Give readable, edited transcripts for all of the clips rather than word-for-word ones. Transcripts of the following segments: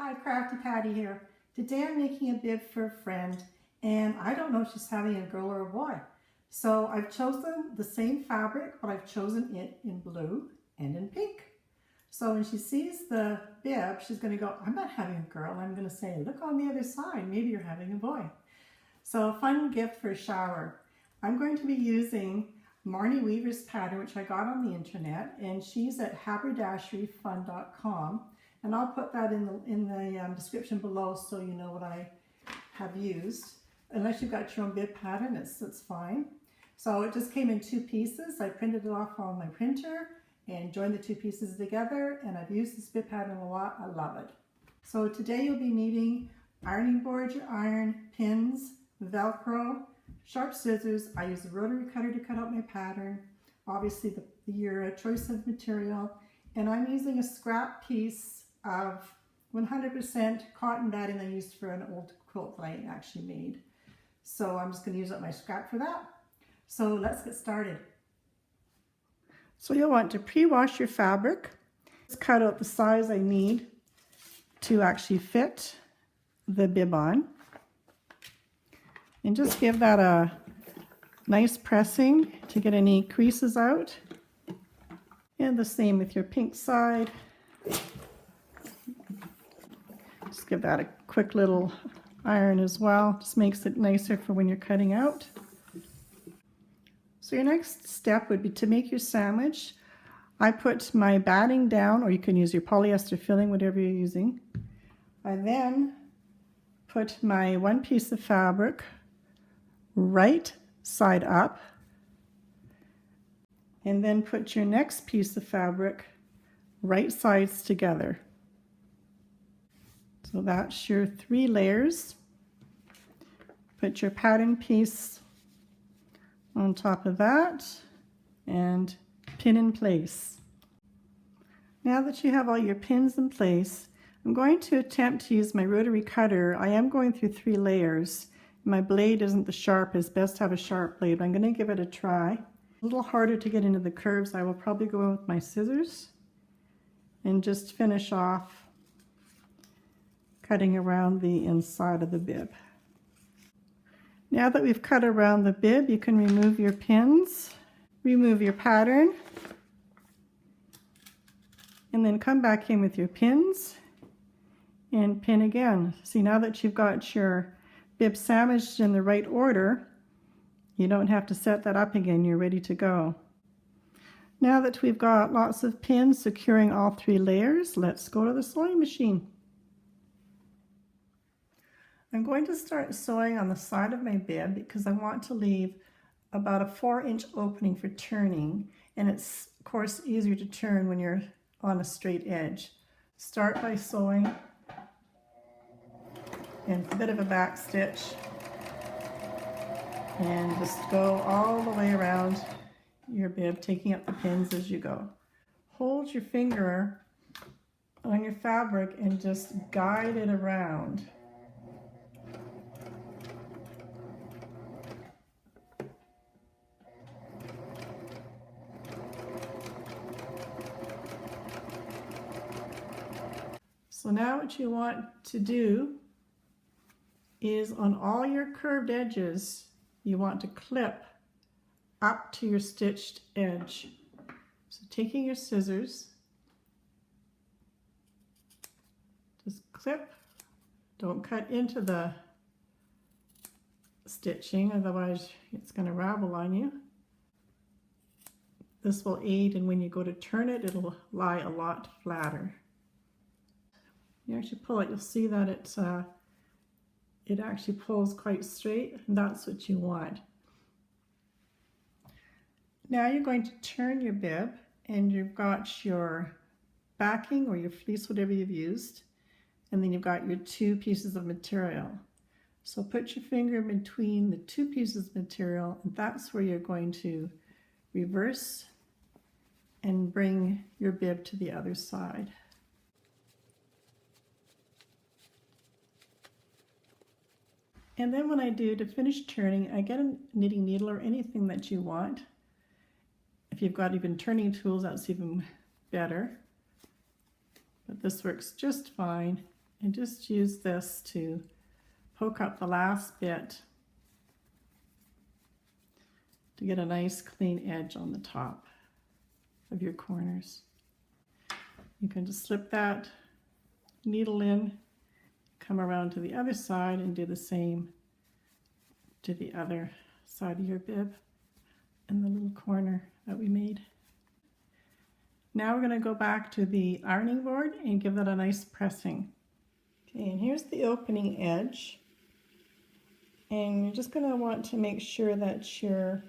Hi, Crafty Patty here. Today I'm making a bib for a friend, and I don't know if she's having a girl or a boy. So I've chosen the same fabric, but I've chosen it in blue and in pink. So when she sees the bib, she's going to go, I'm not having a girl. I'm going to say, look on the other side, maybe you're having a boy. So a fun gift for a shower. I'm going to be using Marnie Weaver's pattern, which I got on the internet, and she's at haberdasheryfun.com. And I'll put that in the description below so you know what I have used. Unless you've got your own bib pattern, it's fine. So it just came in 2 pieces. I printed it off on my printer and joined the 2 pieces together, and I've used this bib pattern a lot. I love it. So today you'll be needing ironing board, your iron, pins, Velcro, sharp scissors. I use a rotary cutter to cut out my pattern. Obviously your choice of material. And I'm using a scrap piece of 100% cotton batting I used for an old quilt that I actually made. So I'm just going to use up my scrap for that. So let's get started. So you'll want to pre-wash your fabric. Let's cut out the size I need to actually fit the bib on. And just give that a nice pressing to get any creases out. And the same with your pink side. Just give that a quick little iron as well. Just makes it nicer for when you're cutting out. So your next step would be to make your sandwich. I put my batting down, or you can use your polyester filling, whatever you're using. I then put my 1 piece of fabric right side up, and then put your next piece of fabric right sides together. So that's your 3 layers. Put your pattern piece on top of that and pin in place. Now that you have all your pins in place, I'm going to attempt to use my rotary cutter. I am going through 3 layers. My blade isn't the sharpest, best to have a sharp blade, but I'm going to give it a try. A little harder to get into the curves. I will probably go in with my scissors and just finish off cutting around the inside of the bib. Now that we've cut around the bib, you can remove your pins, remove your pattern, and then come back in with your pins and pin again. See, now that you've got your bib sandwiched in the right order, you don't have to set that up again. You're ready to go. Now that we've got lots of pins securing all 3 layers, let's go to the sewing machine. I'm going to start sewing on the side of my bib because I want to leave about a 4-inch opening for turning, and it's of course easier to turn when you're on a straight edge. Start by sewing and a bit of a back stitch, and just go all the way around your bib, taking up the pins as you go. Hold your finger on your fabric and just guide it around. So now what you want to do is on all your curved edges, you want to clip up to your stitched edge. So taking your scissors, just clip, don't cut into the stitching, otherwise it's going to ravel on you. This will aid, and when you go to turn it, it'll lie a lot flatter. You actually pull it, you'll see that it actually pulls quite straight, and that's what you want. Now you're going to turn your bib, and you've got your backing or your fleece, whatever you've used, and then you've got your 2 pieces of material. So put your finger in between the 2 pieces of material, and that's where you're going to reverse and bring your bib to the other side. And then when I do, to finish turning, I get a knitting needle or anything that you want. If you've got even turning tools, that's even better. But this works just fine. and just use this to poke up the last bit to get a nice clean edge on the top of your corners. You can just slip that needle in, come around to the other side and do the same to the other side of your bib and the little corner that we made. Now we're going to go back to the ironing board and give that a nice pressing. Okay, and here's the opening edge. And you're just going to want to make sure that your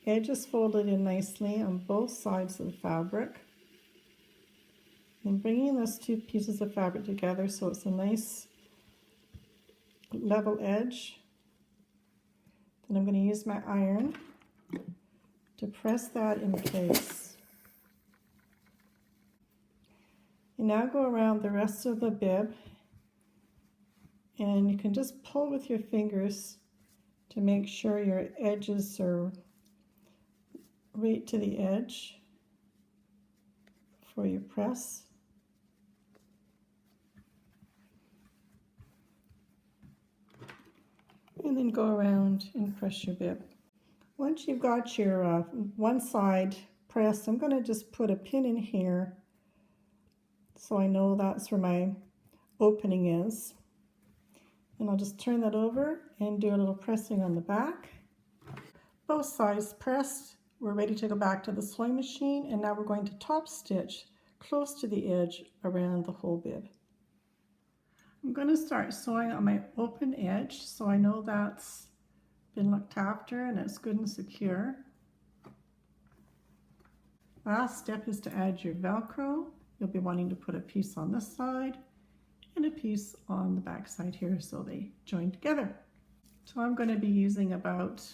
edge is folded in nicely on both sides of the fabric. And bringing those two pieces of fabric together so it's a nice level edge. Then I'm going to use my iron to press that in place. And now go around the rest of the bib, and you can just pull with your fingers to make sure your edges are right to the edge for your press. And then go around and press your bib. Once you've got your one side pressed, I'm going to just put a pin in here so I know that's where my opening is. And I'll just turn that over and do a little pressing on the back. Both sides pressed. We're ready to go back to the sewing machine, and now we're going to top stitch close to the edge around the whole bib. I'm going to start sewing on my open edge so I know that's been looked after and it's good and secure. Last step is to add your Velcro. You'll be wanting to put a piece on this side and a piece on the back side here so they join together. So I'm going to be using about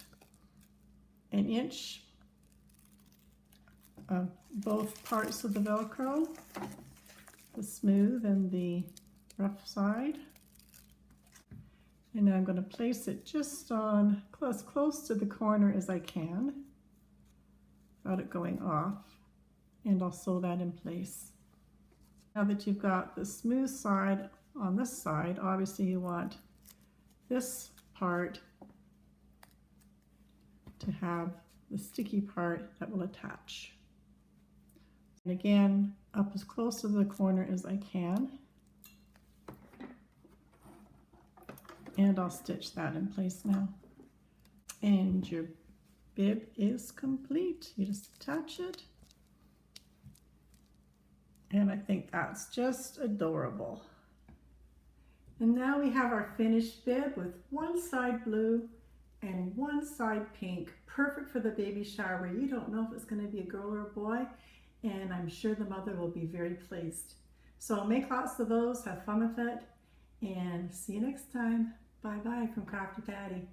an inch of both parts of the Velcro, the smooth and the rough side. And now I'm going to place it just on as close to the corner as I can without it going off, and I'll sew that in place. Now that you've got the smooth side on this side, obviously you want this part to have the sticky part that will attach. And again, up as close to the corner as I can. And I'll stitch that in place now. And your bib is complete. You just attach it. And I think that's just adorable. And now we have our finished bib with one side blue and one side pink. Perfect for the baby shower. You don't know if it's going to be a girl or a boy, and I'm sure the mother will be very pleased. So make lots of those, have fun with it, and see you next time. Bye-bye from Crafty Patty.